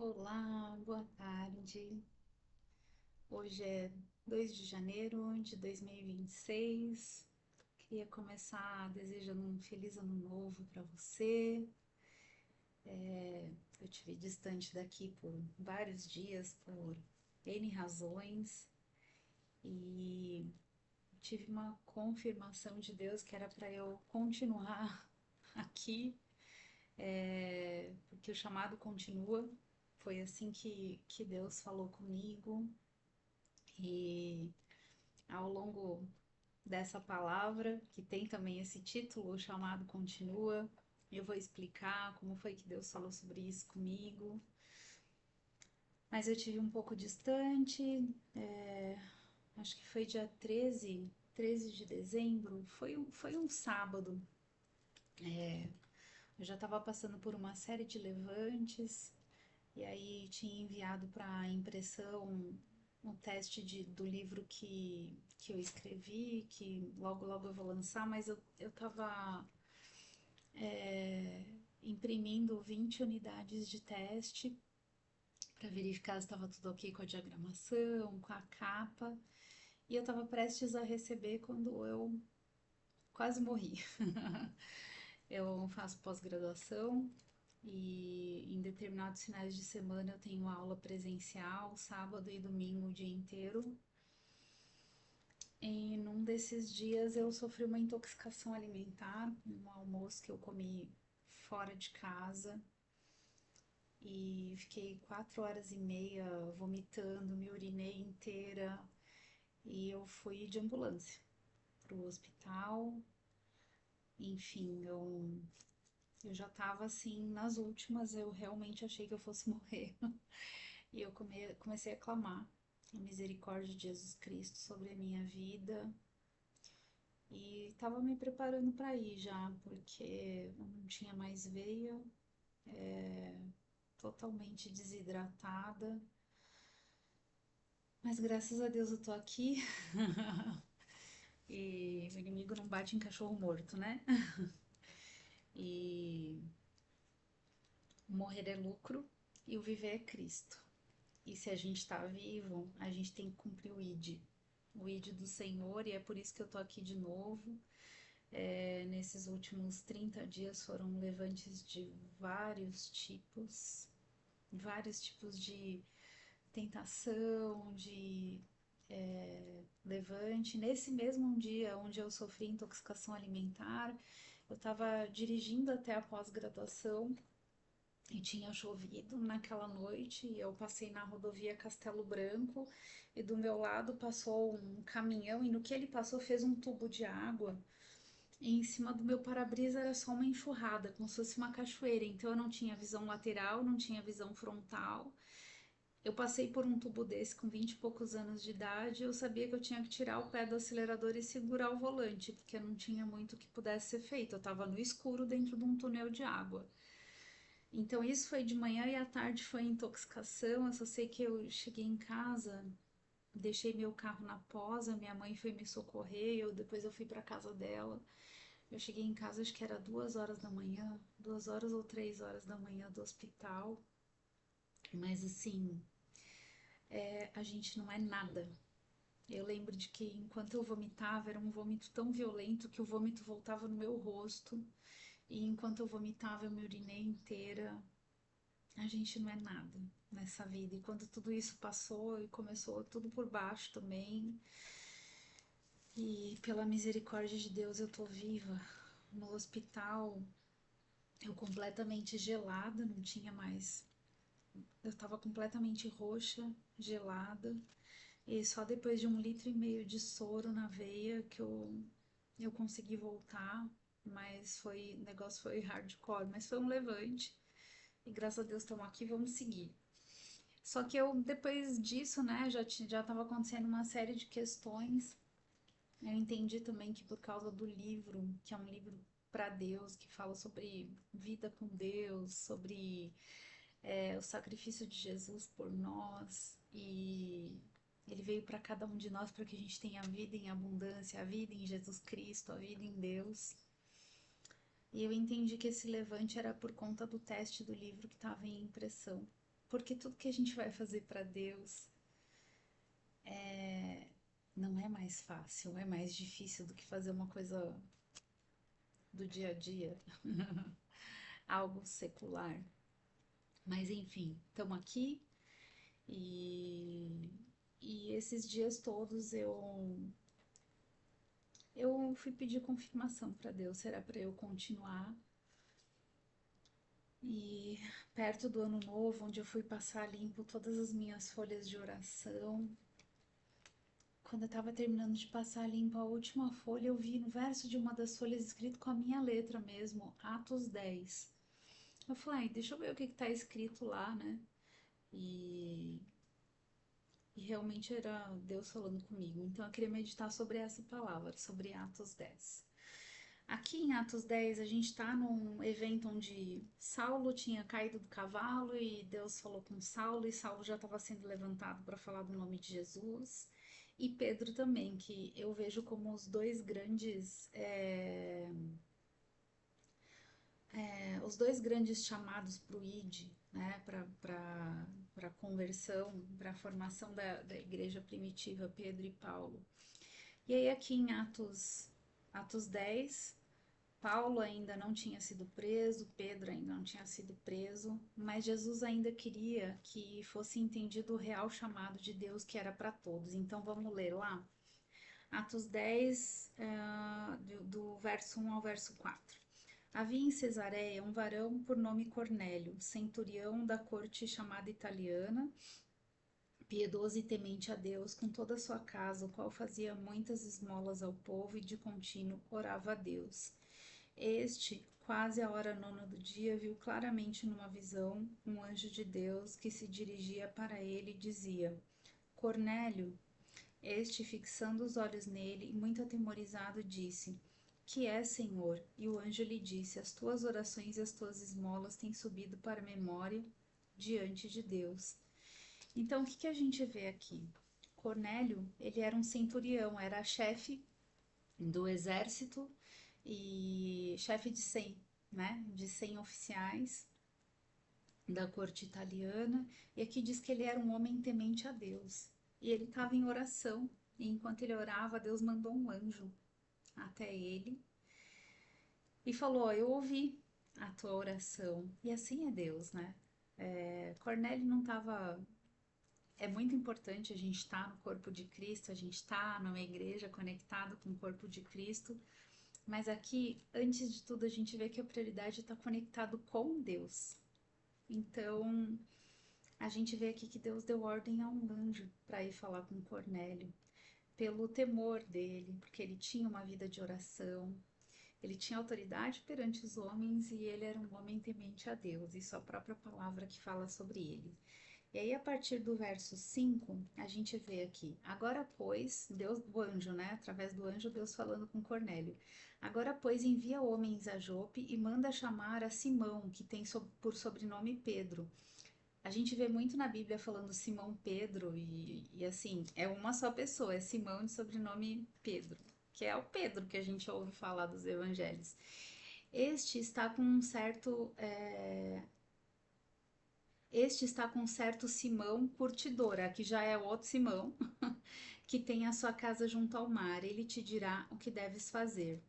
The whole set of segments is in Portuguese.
Olá, boa tarde. Hoje é 2 de janeiro de 2026. Queria começar desejando um feliz ano novo para você. Eu tive distante daqui por vários dias por N razões e tive uma confirmação de Deus que era para eu continuar aqui, porque o chamado continua. Foi assim que Deus falou comigo e ao longo dessa palavra, que tem também esse título, o chamado continua. Eu vou explicar como foi que Deus falou sobre isso comigo. Mas eu tive um pouco distante, acho que foi dia 13 de dezembro, foi um sábado. Eu já estava passando por uma série de levantes, e aí tinha enviado para impressão um teste do livro que eu escrevi, que logo logo eu vou lançar, mas eu tava imprimindo 20 unidades de teste para verificar se estava tudo ok com a diagramação, com a capa. E eu estava prestes a receber quando eu quase morri. Eu faço pós-graduação e em determinados finais de semana eu tenho aula presencial, sábado e domingo o dia inteiro. E num desses dias eu sofri uma intoxicação alimentar, um almoço que eu comi fora de casa e fiquei 4 horas e meia vomitando, me urinei inteira e eu fui de ambulância pro hospital. Enfim, eu já tava assim nas últimas, eu realmente achei que eu fosse morrer. E eu comecei a clamar a misericórdia de Jesus Cristo sobre a minha vida e tava me preparando para ir já, porque eu não tinha mais veia, totalmente desidratada. Mas graças a Deus eu tô aqui. E o inimigo não bate em cachorro morto, né? E morrer é lucro e o viver é Cristo. E se a gente tá vivo, a gente tem que cumprir o ID do Senhor, e é por isso que eu tô aqui de novo. Nesses últimos 30 dias foram levantes de vários tipos de tentação, de levante. Nesse mesmo dia onde eu sofri intoxicação alimentar, eu estava dirigindo até a pós-graduação e tinha chovido naquela noite. E eu passei na rodovia Castelo Branco e do meu lado passou um caminhão e no que ele passou fez um tubo de água. E em cima do meu para-brisa era só uma enxurrada, como se fosse uma cachoeira. Então eu não tinha visão lateral, não tinha visão frontal. Eu passei por um tubo desse com 20 e poucos anos de idade. Eu sabia que eu tinha que tirar o pé do acelerador e segurar o volante, porque não tinha muito que pudesse ser feito. Eu estava no escuro dentro de um túnel de água. Então isso foi de manhã e à tarde foi intoxicação. Eu só sei que eu cheguei em casa, deixei meu carro na pós, a minha mãe foi me socorrer, depois eu fui para casa dela. Eu cheguei em casa, acho que era 2 horas da manhã, 2 horas ou 3 horas da manhã do hospital. Mas assim, a gente não é nada. Eu lembro de que enquanto eu vomitava, era um vômito tão violento que o vômito voltava no meu rosto. E enquanto eu vomitava, eu me urinei inteira. A gente não é nada nessa vida. E quando tudo isso passou e começou tudo por baixo também, e pela misericórdia de Deus eu tô viva. No hospital, eu completamente gelada, não tinha mais. Eu tava completamente roxa, gelada. E só depois de 1,5 litro de soro na veia que eu consegui voltar. Mas o negócio foi hardcore, mas foi um levante. E graças a Deus estamos aqui, vamos seguir. Só que eu, depois disso, né, já tava acontecendo uma série de questões. Eu entendi também que por causa do livro, que é um livro para Deus, que fala sobre vida com Deus, sobre o sacrifício de Jesus por nós, e ele veio para cada um de nós para que a gente tenha a vida em abundância, a vida em Jesus Cristo, a vida em Deus. E eu entendi que esse levante era por conta do teste do livro que estava em impressão. porque tudo que a gente vai fazer para Deus não é mais fácil, é mais difícil do que fazer uma coisa do dia a dia, algo secular. Mas enfim, estamos aqui e, e esses dias todos eu fui pedir confirmação para Deus, será para eu continuar? E perto do ano novo, onde eu fui passar limpo todas as minhas folhas de oração, quando eu estava terminando de passar limpo a última folha, eu vi no verso de uma das folhas escrito com a minha letra mesmo, Atos 10. Eu falei, deixa eu ver o que está escrito lá, né? E, e realmente era Deus falando comigo. Então eu queria meditar sobre essa palavra, sobre Atos 10. Aqui em Atos 10, a gente está num evento onde Saulo tinha caído do cavalo e Deus falou com Saulo, e Saulo já estava sendo levantado para falar do nome de Jesus. E Pedro também, que eu vejo como os dois grandes, os dois grandes chamados para o ID, né, para a conversão, para a formação da igreja primitiva, Pedro e Paulo. E aí aqui em Atos 10, Paulo ainda não tinha sido preso, Pedro ainda não tinha sido preso, mas Jesus ainda queria que fosse entendido o real chamado de Deus que era para todos. Então vamos ler lá, Atos 10, do verso 1 ao verso 4. Havia em Cesareia um varão por nome Cornélio, centurião da corte chamada italiana, piedoso e temente a Deus com toda a sua casa, o qual fazia muitas esmolas ao povo e de contínuo orava a Deus. Este, quase à hora nona do dia, viu claramente numa visão um anjo de Deus que se dirigia para ele e dizia: Cornélio. Este, fixando os olhos nele e muito atemorizado, disse: Que é, Senhor? E o anjo lhe disse: As tuas orações e as tuas esmolas têm subido para a memória diante de Deus. Então, o que a gente vê aqui? Cornélio, ele era um centurião, era chefe do exército e chefe de 100, né? De 100 oficiais da corte italiana. E aqui diz que ele era um homem temente a Deus. E ele estava em oração. E enquanto ele orava, Deus mandou um anjo até ele e falou: Eu ouvi a tua oração. E assim é Deus, né? Cornélio não estava. É muito importante a gente estar no corpo de Cristo, a gente estar numa igreja conectado com o corpo de Cristo. Mas aqui, antes de tudo, a gente vê que a prioridade está conectado com Deus. Então, a gente vê aqui que Deus deu ordem a um anjo para ir falar com Cornélio, pelo temor dele, porque ele tinha uma vida de oração, ele tinha autoridade perante os homens e ele era um homem temente a Deus, isso a própria palavra que fala sobre ele. E aí, a partir do verso 5, a gente vê aqui: Agora, pois, Deus, o anjo, né? Através do anjo, Deus falando com Cornélio. Agora, pois, envia homens a Jope e manda chamar a Simão, que tem por sobrenome Pedro. A gente vê muito na Bíblia falando Simão Pedro e assim, é uma só pessoa, é Simão de sobrenome Pedro, que é o Pedro que a gente ouve falar dos evangelhos. Este está com um certo Este está com certo Simão curtidor, aqui já é outro Simão, que tem a sua casa junto ao mar. Ele te dirá o que deves fazer.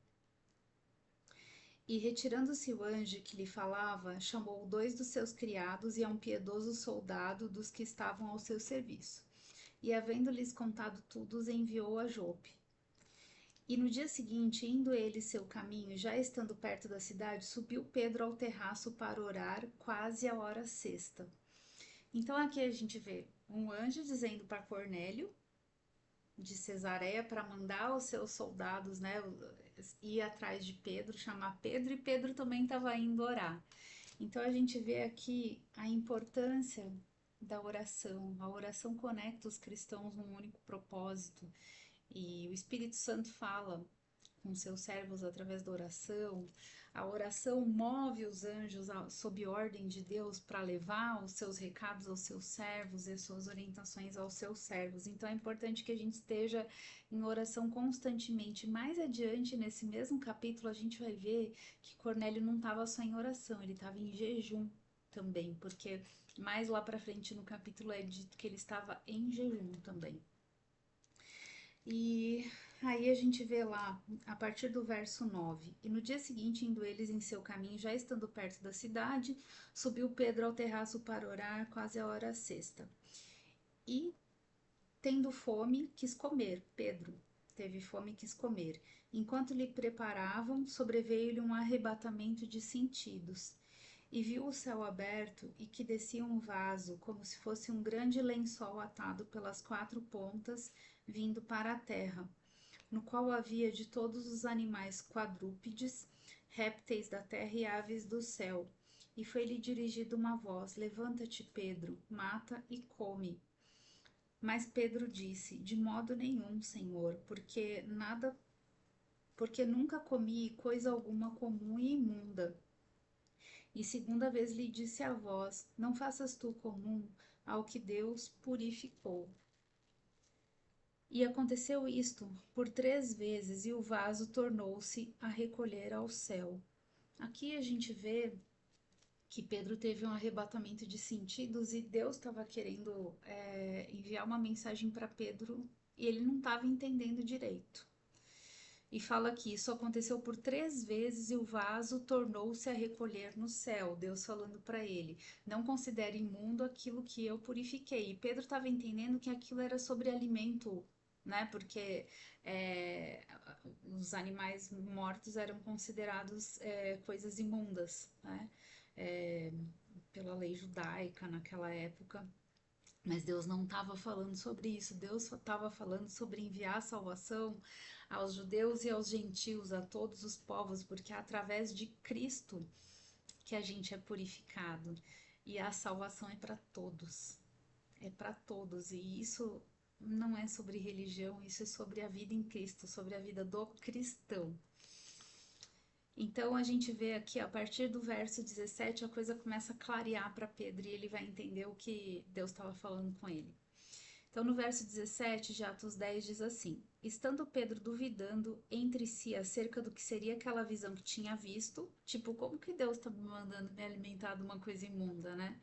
E retirando-se o anjo que lhe falava, chamou 2 dos seus criados e a um piedoso soldado dos que estavam ao seu serviço. E havendo-lhes contado tudo, os enviou a Jope. E no dia seguinte, indo ele seu caminho, já estando perto da cidade, subiu Pedro ao terraço para orar, quase a hora sexta. Então aqui a gente vê um anjo dizendo para Cornélio de Cesareia para mandar os seus soldados, né, ir atrás de Pedro, chamar Pedro, e Pedro também estava indo orar. Então a gente vê aqui a importância da oração. A oração conecta os cristãos num único propósito. E o Espírito Santo fala com seus servos através da oração. A oração move os anjos sob ordem de Deus para levar os seus recados aos seus servos e as suas orientações aos seus servos. Então é importante que a gente esteja em oração constantemente. Mais adiante, nesse mesmo capítulo, a gente vai ver que Cornélio não estava só em oração, ele estava em jejum. também, porque mais lá para frente no capítulo é dito que ele estava em jejum também. E aí a gente vê lá, a partir do verso 9: E no dia seguinte, indo eles em seu caminho, já estando perto da cidade, subiu Pedro ao terraço para orar, quase a hora sexta. E, tendo fome, quis comer. Pedro teve fome e quis comer. Enquanto lhe preparavam, sobreveio-lhe um arrebatamento de sentidos. E viu o céu aberto e que descia um vaso, como se fosse um grande lençol atado pelas quatro pontas, vindo para a terra, no qual havia de todos os animais quadrúpedes, répteis da terra e aves do céu. E foi-lhe dirigida uma voz: Levanta-te, Pedro, mata e come. Mas Pedro disse: De modo nenhum, Senhor, porque nunca comi coisa alguma comum e imunda. E segunda vez lhe disse a voz: Não faças tu comum ao que Deus purificou. E aconteceu isto por 3 vezes, e o vaso tornou-se a recolher ao céu. Aqui a gente vê que Pedro teve um arrebatamento de sentidos e Deus estava querendo enviar uma mensagem para Pedro e ele não estava entendendo direito. E fala que isso aconteceu por 3 vezes e o vaso tornou-se a recolher no céu. Deus falando para ele: Não considere imundo aquilo que eu purifiquei. E Pedro estava entendendo que aquilo era sobre alimento, né? Porque é, os animais mortos eram considerados coisas imundas, né? É, pela lei judaica naquela época. Mas Deus não estava falando sobre isso, Deus estava falando sobre enviar a salvação aos judeus e aos gentios, a todos os povos, porque é através de Cristo que a gente é purificado. E a salvação é para todos, e isso não é sobre religião, isso é sobre a vida em Cristo, sobre a vida do cristão. Então a gente vê aqui, a partir do verso 17, a coisa começa a clarear para Pedro e ele vai entender o que Deus estava falando com ele. Então, no verso 17 de Atos 10 diz assim: Estando Pedro duvidando entre si acerca do que seria aquela visão que tinha visto, tipo, como que Deus está me mandando me alimentar de uma coisa imunda, né?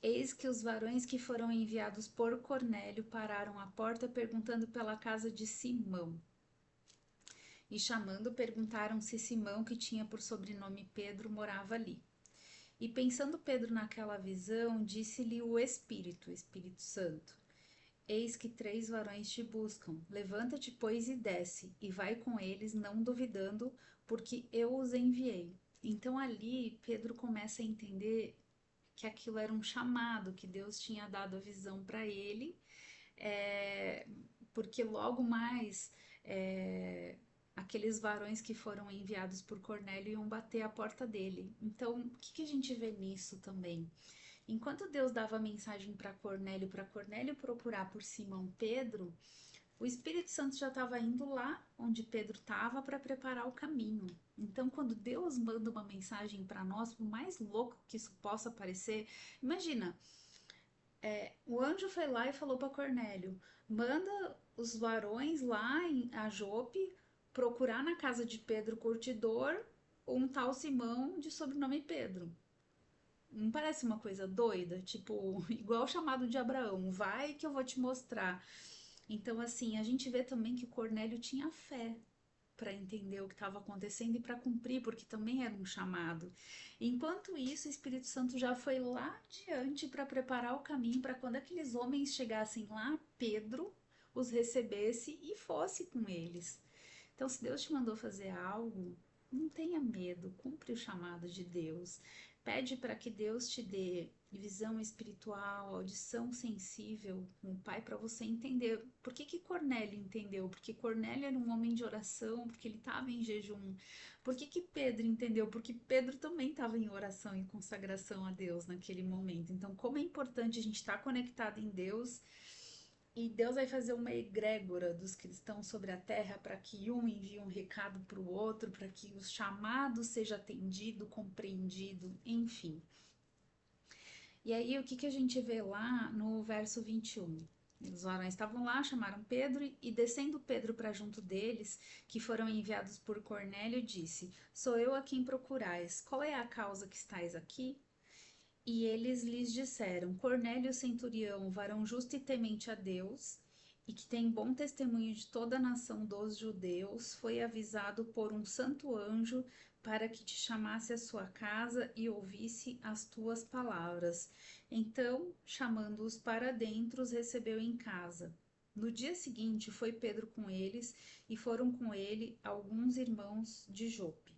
Eis que os varões que foram enviados por Cornélio pararam à porta perguntando pela casa de Simão. E chamando, perguntaram se Simão, que tinha por sobrenome Pedro, morava ali. E pensando Pedro naquela visão, disse-lhe o Espírito Santo: Eis que 3 varões te buscam. Levanta-te, pois, e desce, e vai com eles, não duvidando, porque eu os enviei. Então ali Pedro começa a entender que aquilo era um chamado, que Deus tinha dado a visão para ele, é, porque logo mais aqueles varões que foram enviados por Cornélio iam bater a porta dele. Então, o que a gente vê nisso também? Enquanto Deus dava a mensagem para Cornélio procurar por Simão Pedro, o Espírito Santo já estava indo lá onde Pedro estava para preparar o caminho. Então, quando Deus manda uma mensagem para nós, por mais louco que isso possa parecer, imagina, o anjo foi lá e falou para Cornélio: manda os varões lá a Jope procurar na casa de Pedro Curtidor um tal Simão de sobrenome Pedro. Não parece uma coisa doida? Tipo, igual o chamado de Abraão, vai que eu vou te mostrar. Então, assim, a gente vê também que Cornélio tinha fé para entender o que estava acontecendo e para cumprir, porque também era um chamado. Enquanto isso, o Espírito Santo já foi lá adiante para preparar o caminho para quando aqueles homens chegassem lá, Pedro os recebesse e fosse com eles. Então, se Deus te mandou fazer algo, não tenha medo, cumpre o chamado de Deus. Pede para que Deus te dê visão espiritual, audição sensível com o Pai para você entender. Por que Cornélio entendeu? Porque Cornélio era um homem de oração, porque ele estava em jejum. Por que Pedro entendeu? Porque Pedro também estava em oração e consagração a Deus naquele momento. Então, como é importante a gente estar conectado em Deus, e Deus vai fazer uma egrégora dos cristãos sobre a terra para que um envie um recado para o outro, para que o chamado seja atendido, compreendido, enfim. E aí, o que a gente vê lá no verso 21? Os varões estavam lá, chamaram Pedro, e descendo Pedro para junto deles, que foram enviados por Cornélio, disse: Sou eu a quem procurais. Qual é a causa que estáis aqui? E eles lhes disseram: Cornélio centurião, varão justo e temente a Deus, e que tem bom testemunho de toda a nação dos judeus, foi avisado por um santo anjo para que te chamasse à sua casa e ouvisse as tuas palavras. Então, chamando-os para dentro, os recebeu em casa. No dia seguinte, foi Pedro com eles, e foram com ele alguns irmãos de Jope.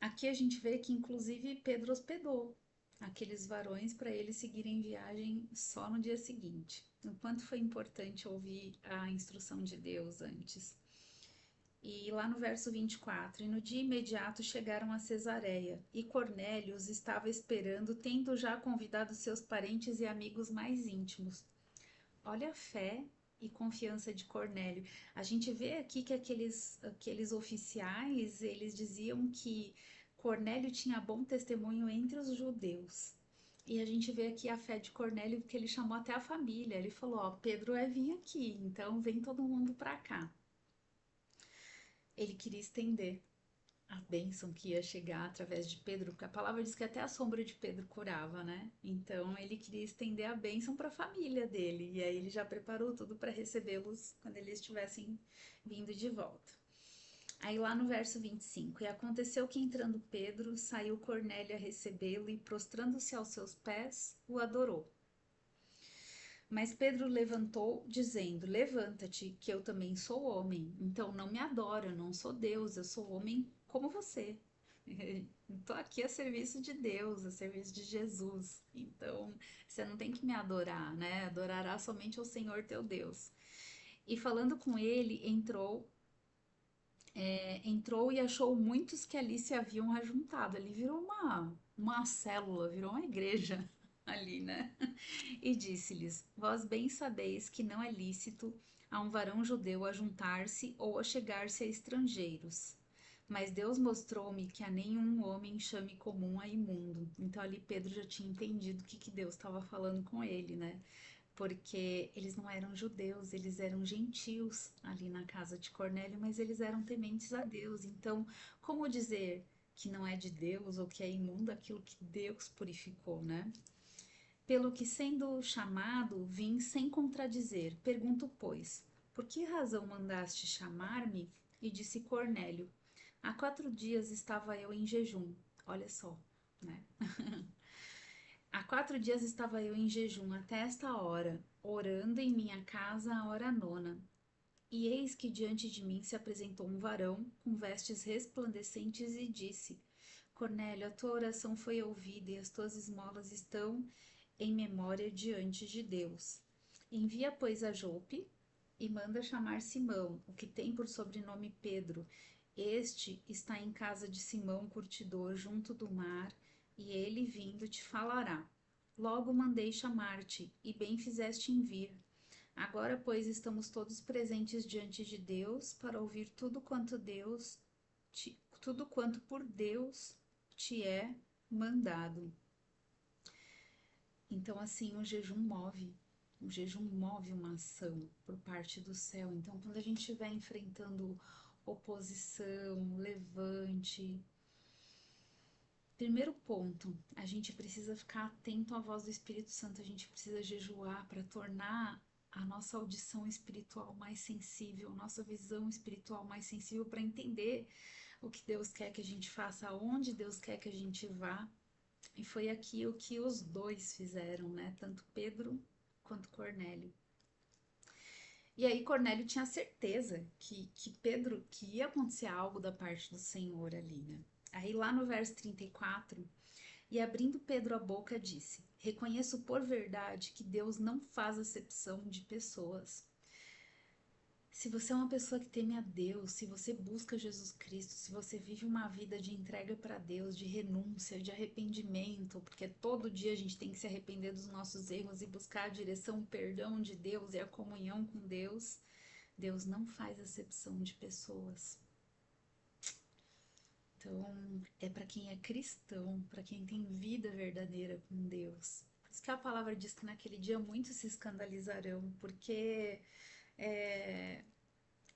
Aqui a gente vê que, inclusive, Pedro hospedou aqueles varões para eles seguirem viagem só no dia seguinte. O quanto foi importante ouvir a instrução de Deus antes. E lá no verso 24: E no dia imediato chegaram a Cesareia, e Cornélio os estava esperando, tendo já convidado seus parentes e amigos mais íntimos. Olha a fé e confiança de Cornélio. A gente vê aqui que aqueles oficiais, eles diziam que Cornélio tinha bom testemunho entre os judeus. E a gente vê aqui a fé de Cornélio, porque ele chamou até a família. Ele falou: Ó, Pedro vai vir aqui, então vem todo mundo para cá. Ele queria estender a bênção que ia chegar através de Pedro, porque a palavra diz que até a sombra de Pedro curava, né? Então ele queria estender a bênção para a família dele, e aí ele já preparou tudo para recebê-los quando eles estivessem vindo de volta. Aí lá no verso 25: E aconteceu que entrando Pedro, saiu Cornélio a recebê-lo e prostrando-se aos seus pés, o adorou. Mas Pedro levantou, dizendo: Levanta-te, que eu também sou homem. Então não me adora, eu não sou Deus, eu sou homem como você. Estou aqui a serviço de Deus, a serviço de Jesus. Então você não tem que me adorar, né? Adorará somente ao Senhor teu Deus. E falando com ele, entrou e achou muitos que ali se haviam ajuntado. Ali virou uma célula, virou uma igreja ali, né? E disse-lhes: Vós bem sabeis que não é lícito a um varão judeu ajuntar-se ou achegar-se a estrangeiros. Mas Deus mostrou-me que a nenhum homem chame comum a imundo. Então ali Pedro já tinha entendido o que Deus estava falando com ele, né? Porque eles não eram judeus, eles eram gentios ali na casa de Cornélio, mas eles eram tementes a Deus. Então, como dizer que não é de Deus ou que é imundo aquilo que Deus purificou, né? Pelo que, sendo chamado, vim sem contradizer. Pergunto, pois, por que razão mandaste chamar-me? E disse Cornélio: Há 4 dias estava eu em jejum. Olha só, né? Há 4 dias estava eu em jejum até esta hora, orando em minha casa a hora nona. E eis que diante de mim se apresentou um varão com vestes resplandecentes e disse: Cornélio, a tua oração foi ouvida e as tuas esmolas estão em memória diante de Deus. Envia, pois, a Jope e manda chamar Simão, o que tem por sobrenome Pedro. Este está em casa de Simão curtidor, junto do mar, e ele vindo te falará. Logo mandei chamar-te, e bem fizeste em vir. Agora, pois, estamos todos presentes diante de Deus para ouvir tudo quanto por Deus te é mandado. Então, assim, o jejum move uma ação por parte do céu. Então, quando a gente estiver enfrentando oposição, levante, primeiro ponto, a gente precisa ficar atento à voz do Espírito Santo, a gente precisa jejuar para tornar a nossa audição espiritual mais sensível, nossa visão espiritual mais sensível para entender o que Deus quer que a gente faça, aonde Deus quer que a gente vá. E foi aqui o que os dois fizeram, né? Tanto Pedro quanto Cornélio. E aí Cornélio tinha certeza que Pedro, que ia acontecer algo da parte do Senhor ali, né? Aí lá no verso 34, e abrindo Pedro a boca disse: Reconheço por verdade que Deus não faz acepção de pessoas. Se você é uma pessoa que teme a Deus, se você busca Jesus Cristo, se você vive uma vida de entrega para Deus, de renúncia, de arrependimento, porque todo dia a gente tem que se arrepender dos nossos erros e buscar a direção, o perdão de Deus e a comunhão com Deus, Deus não faz acepção de pessoas. Então, é para quem é cristão, para quem tem vida verdadeira com Deus. Por isso que a palavra diz que naquele dia muitos se escandalizarão, porque é,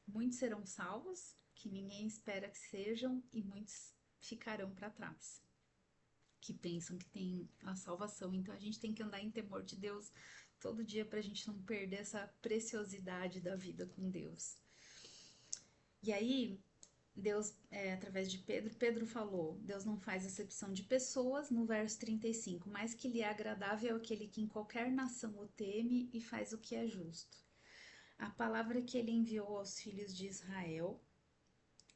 muitos serão salvos, que ninguém espera que sejam, e muitos ficarão para trás. que pensam que tem a salvação. Então a gente tem que andar em temor de Deus todo dia para a gente não perder essa preciosidade da vida com Deus. E aí, Deus, através de Pedro, Pedro falou: Deus não faz acepção de pessoas, no verso 35, mas que lhe é agradável é aquele que em qualquer nação o teme e faz o que é justo. A palavra que ele enviou aos filhos de Israel,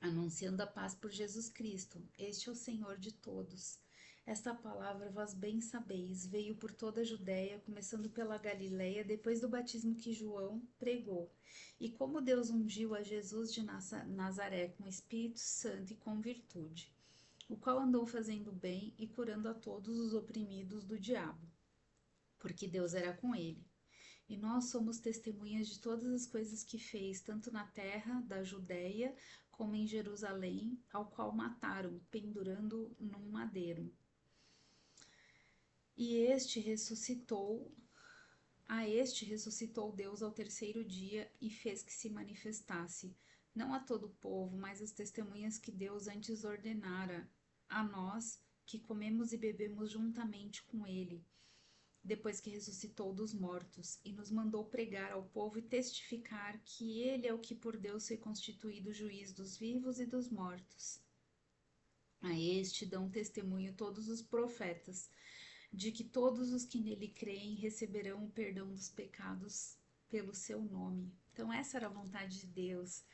anunciando a paz por Jesus Cristo. Este é o Senhor de todos. Esta palavra, vós bem sabeis, veio por toda a Judéia, começando pela Galiléia, depois do batismo que João pregou. E como Deus ungiu a Jesus de Nazaré com Espírito Santo e com virtude, o qual andou fazendo bem e curando a todos os oprimidos do diabo, porque Deus era com ele. E nós somos testemunhas de todas as coisas que fez, tanto na terra da Judéia como em Jerusalém, ao qual mataram, pendurando num madeiro. E este ressuscitou Deus ao terceiro dia e fez que se manifestasse, não a todo o povo, mas as testemunhas que Deus antes ordenara a nós, que comemos e bebemos juntamente com ele, depois que ressuscitou dos mortos, e nos mandou pregar ao povo e testificar que ele é o que por Deus foi constituído juiz dos vivos e dos mortos. A este dão testemunho todos os profetas, de que todos os que nele creem receberão o perdão dos pecados pelo seu nome. Então essa era a vontade de Deus,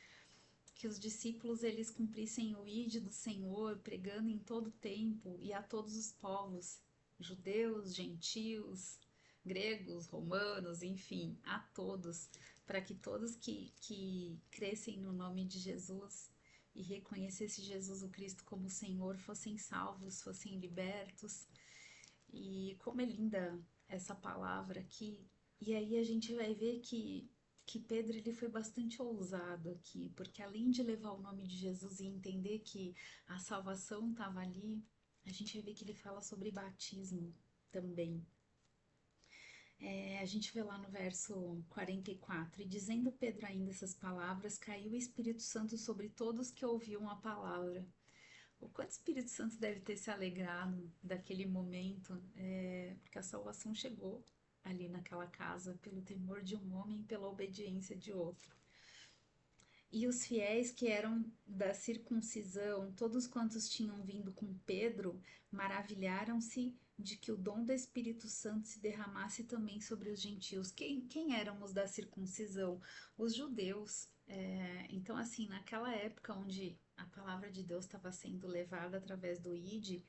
que os discípulos eles cumprissem o ide do Senhor, pregando em todo tempo e a todos os povos, judeus, gentios, gregos, romanos, enfim, a todos, para que todos que crescem no nome de Jesus e reconhecessem Jesus o Cristo como Senhor fossem salvos, fossem libertos. E como é linda essa palavra aqui. E aí a gente vai ver que Pedro ele foi bastante ousado aqui, porque além de levar o nome de Jesus e entender que a salvação estava ali, a gente vai ver que ele fala sobre batismo também. A gente vê lá no verso 44, e dizendo Pedro ainda essas palavras, caiu o Espírito Santo sobre todos que ouviam a palavra. O quanto o Espírito Santo deve ter se alegrado daquele momento, porque a salvação chegou ali naquela casa pelo temor de um homem e pela obediência de outro. E os fiéis que eram da circuncisão, todos quantos tinham vindo com Pedro, maravilharam-se de que o dom do Espírito Santo se derramasse também sobre os gentios. Quem eram os da circuncisão? Os judeus. Então, assim, naquela época onde a palavra de Deus estava sendo levada através do ID,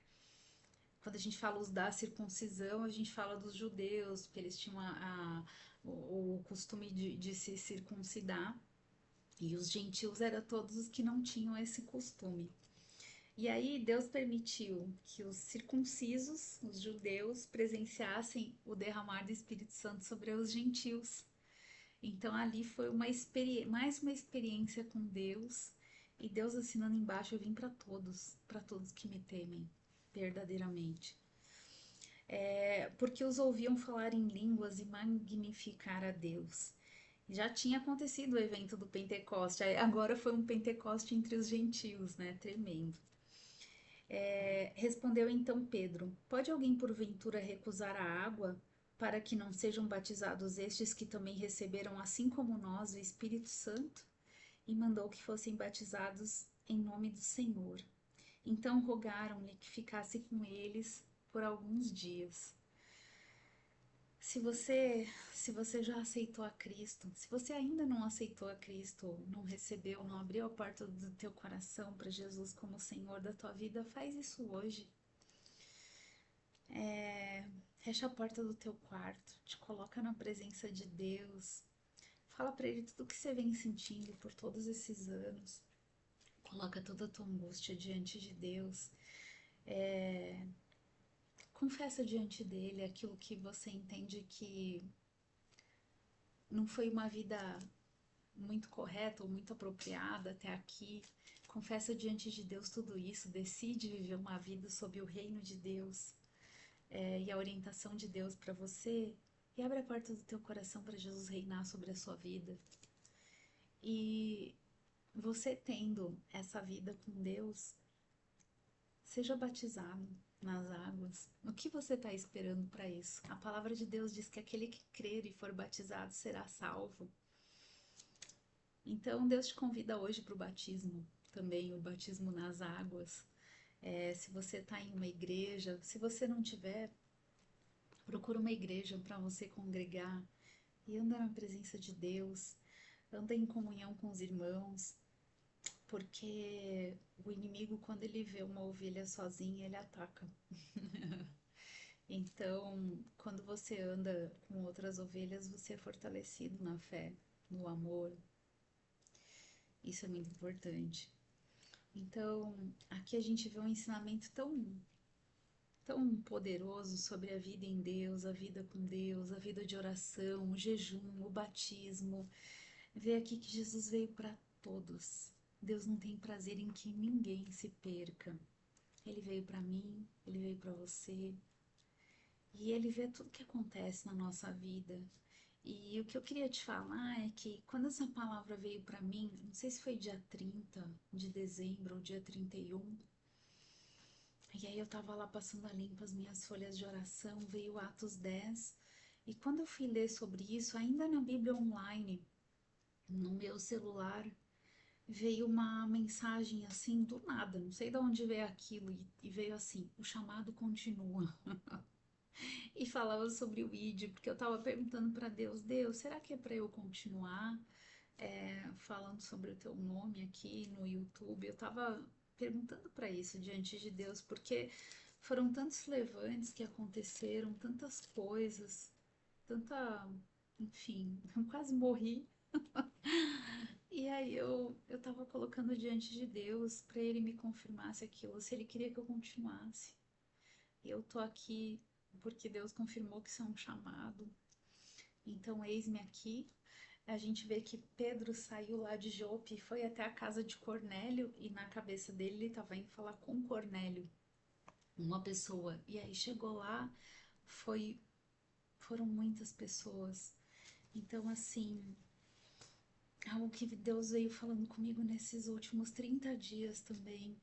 quando a gente fala os da circuncisão, a gente fala dos judeus, porque eles tinham o costume de se circuncidar. E os gentios eram todos os que não tinham esse costume. E aí Deus permitiu que os circuncisos, os judeus, presenciassem o derramar do Espírito Santo sobre os gentios. Então ali foi mais uma experiência com Deus, e Deus assinando embaixo: eu vim para todos que me temem verdadeiramente. Porque os ouviam falar em línguas e magnificar a Deus. Já tinha acontecido o evento do Pentecoste, agora foi um Pentecoste entre os gentios, né? Tremendo. Respondeu então Pedro: pode alguém porventura recusar a água para que não sejam batizados estes que também receberam, assim como nós, o Espírito Santo? E mandou que fossem batizados em nome do Senhor. Então rogaram-lhe que ficasse com eles por alguns dias. Se você já aceitou a Cristo, se você ainda não aceitou a Cristo, não recebeu, não abriu a porta do teu coração para Jesus como Senhor da tua vida, faz isso hoje. Fecha a porta do teu quarto, te coloca na presença de Deus, fala para Ele tudo o que você vem sentindo por todos esses anos, coloca toda a tua angústia diante de Deus, confessa diante dele aquilo que você entende que não foi uma vida muito correta ou muito apropriada até aqui. Confessa diante de Deus tudo isso, decide viver uma vida sob o reino de Deus, e a orientação de Deus para você, e abre a porta do teu coração para Jesus reinar sobre a sua vida. E você tendo essa vida com Deus, seja batizado, nas águas. O que você está esperando para isso? A palavra de Deus diz que aquele que crer e for batizado será salvo. Então Deus te convida hoje para o batismo também, o batismo nas águas. Se você está em uma igreja, se você não tiver, procura uma igreja para você congregar e anda na presença de Deus, anda em comunhão com os irmãos, porque o inimigo, quando ele vê uma ovelha sozinha, ele ataca. Então, quando você anda com outras ovelhas, você é fortalecido na fé, no amor. Isso é muito importante. Então, aqui a gente vê um ensinamento tão poderoso sobre a vida em Deus, a vida com Deus, a vida de oração, o jejum, o batismo. Vê aqui que Jesus veio para todos. Deus não tem prazer em que ninguém se perca. Ele veio para mim, ele veio para você, e ele vê tudo que acontece na nossa vida. E o que eu queria te falar é que quando essa palavra veio para mim, não sei se foi dia 30 de dezembro ou dia 31, e aí eu tava lá passando a limpo as minhas folhas de oração, veio Atos 10, e quando eu fui ler sobre isso, ainda na Bíblia online, no meu celular, veio uma mensagem assim do nada, não sei de onde veio aquilo, e veio assim: o chamado continua. E falava sobre o ID, porque eu tava perguntando para Deus: Deus, será que é para eu continuar falando sobre o teu nome aqui no YouTube? Eu tava perguntando para isso diante de Deus, porque foram tantos levantes que aconteceram, tantas coisas, tanta, enfim, eu quase morri. E aí eu tava colocando diante de Deus para ele me confirmar se aquilo, se ele queria que eu continuasse. E eu tô aqui porque Deus confirmou que isso é um chamado. Então, eis-me aqui. A gente vê que Pedro saiu lá de Jope e foi até a casa de Cornélio, e na cabeça dele ele estava indo falar com Cornélio, uma pessoa. E aí chegou lá, foi, foram muitas pessoas. Então, assim, algo que Deus veio falando comigo nesses últimos 30 dias também.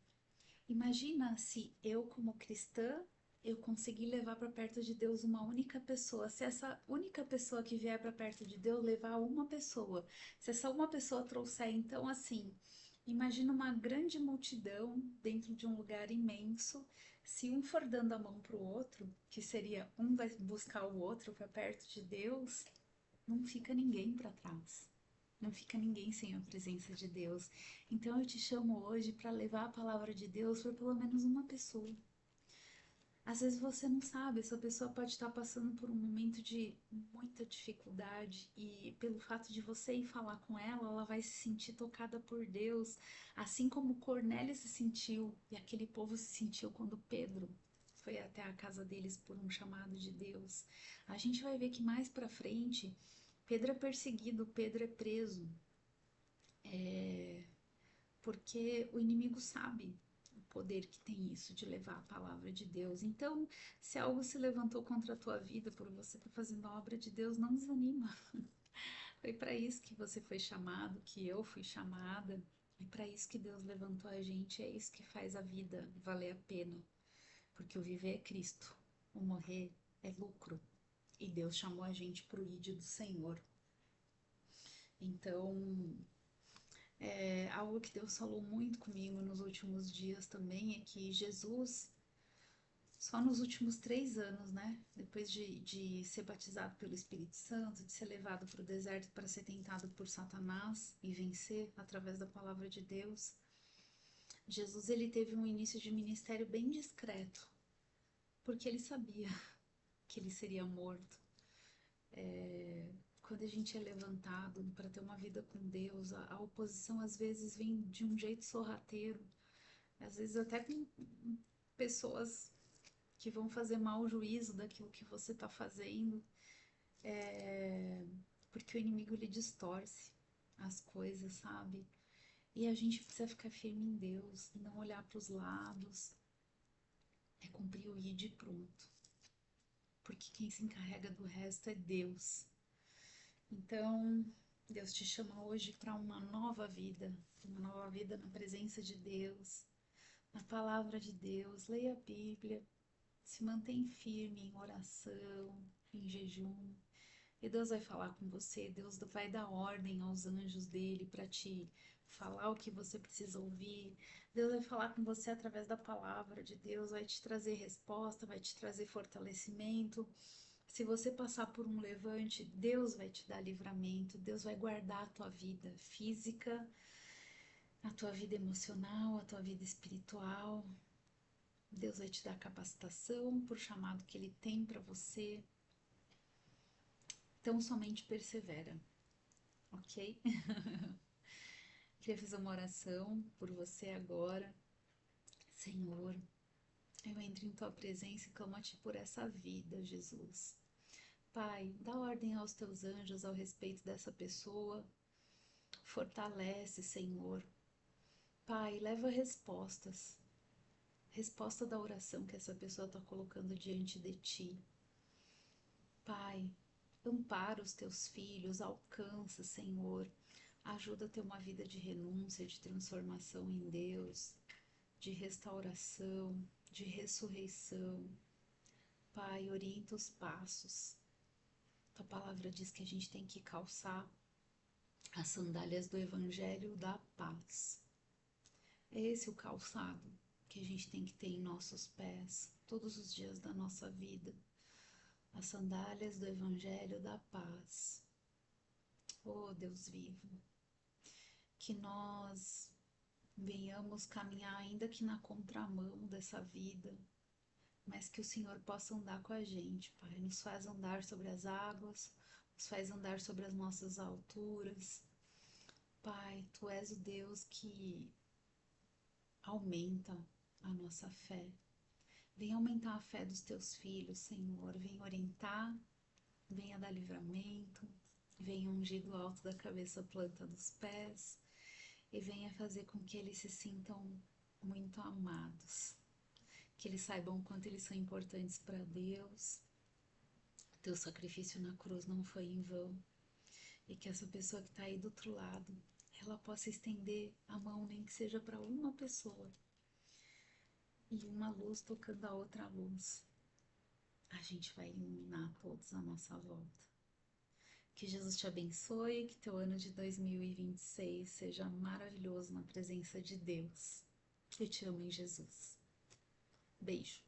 Imagina se eu, como cristã, eu conseguir levar para perto de Deus uma única pessoa. Se essa única pessoa que vier para perto de Deus levar uma pessoa, se essa uma pessoa trouxer, então assim, imagina uma grande multidão dentro de um lugar imenso. Se um for dando a mão para o outro, que seria um vai buscar o outro para perto de Deus, não fica ninguém para trás. Não fica ninguém sem a presença de Deus. Então eu te chamo hoje para levar a palavra de Deus para pelo menos uma pessoa. Às vezes você não sabe, essa pessoa pode estar passando por um momento de muita dificuldade, e pelo fato de você ir falar com ela, ela vai se sentir tocada por Deus, assim como Cornélio se sentiu e aquele povo se sentiu quando Pedro foi até a casa deles por um chamado de Deus. A gente vai ver que mais para frente Pedro é perseguido, Pedro é preso, porque o inimigo sabe o poder que tem isso de levar a palavra de Deus. Então, se algo se levantou contra a tua vida por você estar fazendo a obra de Deus, não desanima. Foi para isso que você foi chamado, que eu fui chamada. É para isso que Deus levantou a gente, é isso que faz a vida valer a pena. Porque o viver é Cristo, o morrer é lucro. E Deus chamou a gente para o ídolo do Senhor. Então, algo que Deus falou muito comigo nos últimos dias também é que Jesus, só nos últimos 3 anos, né? Depois de ser batizado pelo Espírito Santo, de ser levado para o deserto para ser tentado por Satanás e vencer através da palavra de Deus, Jesus ele teve um início de ministério bem discreto, porque ele sabia que ele seria morto. Quando a gente é levantado para ter uma vida com Deus, a oposição às vezes vem de um jeito sorrateiro, às vezes até com pessoas que vão fazer mau juízo daquilo que você está fazendo, porque o inimigo ele distorce as coisas, sabe? E a gente precisa ficar firme em Deus, não olhar para os lados, é cumprir o ID pronto, porque quem se encarrega do resto é Deus. Então, Deus te chama hoje para uma nova vida na presença de Deus, na palavra de Deus. Leia a Bíblia, Se mantém firme em oração, em jejum. E Deus vai falar com você, Deus vai dar ordem aos anjos dele para te falar o que você precisa ouvir. Deus vai falar com você através da palavra de Deus, vai te trazer resposta, vai te trazer fortalecimento. Se você passar por um levante, Deus vai te dar livramento, Deus vai guardar a tua vida física, a tua vida emocional, a tua vida espiritual. Deus vai te dar capacitação para o chamado que Ele tem para você. Então, somente persevera, ok? Queria fazer uma oração por você agora. Senhor, eu entro em Tua presença e clamo a Ti por essa vida, Jesus. Pai, dá ordem aos Teus anjos ao respeito dessa pessoa. Fortalece, Senhor. Pai, leva respostas. Resposta da oração que essa pessoa está colocando diante de Ti. Pai, ampara os Teus filhos, alcança, Senhor. Ajuda a ter uma vida de renúncia, de transformação em Deus, de restauração, de ressurreição. Pai, orienta os passos. Tua palavra diz que a gente tem que calçar as sandálias do Evangelho da paz. É esse o calçado que a gente tem que ter em nossos pés, todos os dias da nossa vida. As sandálias do Evangelho da paz. Oh, Deus vivo, que nós venhamos caminhar ainda que na contramão dessa vida, mas que o Senhor possa andar com a gente, Pai. Nos faz andar sobre as águas, nos faz andar sobre as nossas alturas. Pai, Tu és o Deus que aumenta a nossa fé. Vem aumentar a fé dos Teus filhos, Senhor. Vem orientar, venha dar livramento, venha ungir do alto da cabeça a planta dos pés e venha fazer com que eles se sintam muito amados. Que eles saibam o quanto eles são importantes para Deus. Teu sacrifício na cruz não foi em vão. E que essa pessoa que está aí do outro lado, ela possa estender a mão, nem que seja para uma pessoa. E uma luz tocando a outra luz. A gente vai iluminar todos à nossa volta. Que Jesus te abençoe, que teu ano de 2026 seja maravilhoso na presença de Deus. Eu te amo em Jesus. Beijo.